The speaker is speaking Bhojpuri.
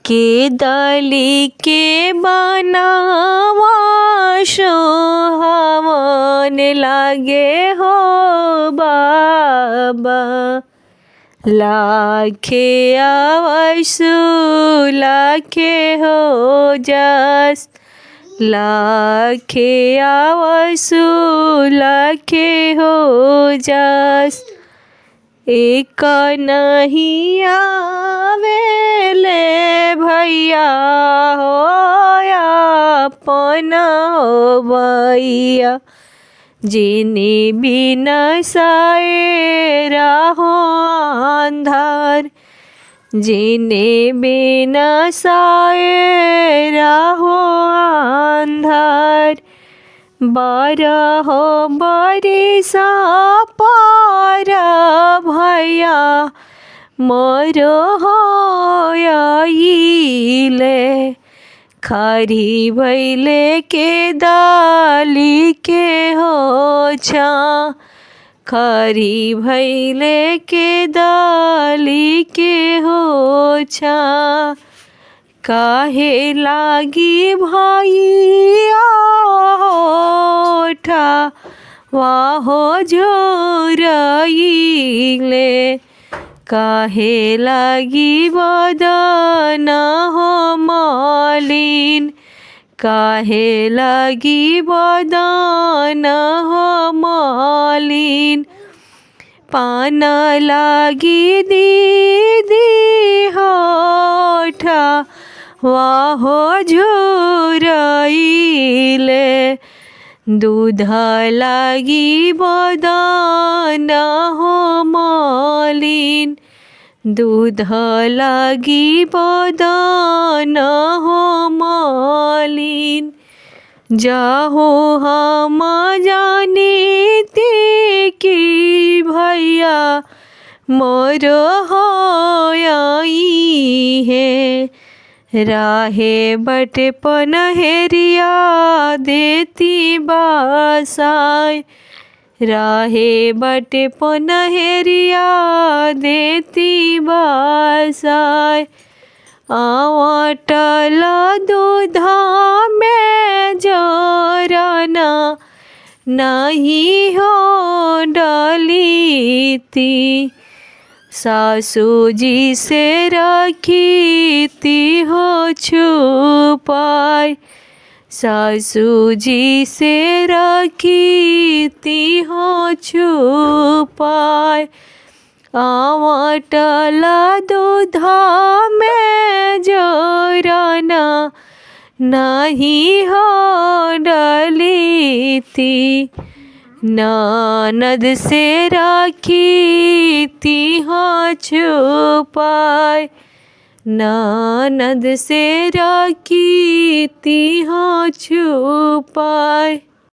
के डाली के बनावा सोहावन लागे हो बाबा। लाखे आवसु लाखे हो जस, लाखे आवसु लाखे हो जस। एक नहीं आवेले भैया हो अपन हो भैया। जिने बिना सायरा हो अंधार, जिने बिना सायरा हो अंधार। बारह बरिसा पार भैया मोर हो आइले। खारी भैले के डाली के हो छा, खारी भैले के डाली के हो छा। काहे लागी भैया होठा वाहो झोरइले। काहे लागी बदन हो मलिन, काहे लागी बदन हो मलिन। पान लागी दीदी होठा वाहो झोरइले। दूध लागी बदन हो मलिन, दूध लागी बदन हो मलिन। जाहो हम जानीती कि भैया मोर हो आई है। राहे बट पनहेरिया देती बासाय, राहे बट पनहेरिया देती बासाय। आवटल दूधा में जोरना नहीं हो डाली थी। सासू जी से रखी ती हो छुपाई, सासू जी से रखी ती हो छुपाई। आवटल दूधा में जोरना नहीं हो डाली थी। ननद से राखी ती हो छुपाई, ननद से राखी ती हो छुपाई।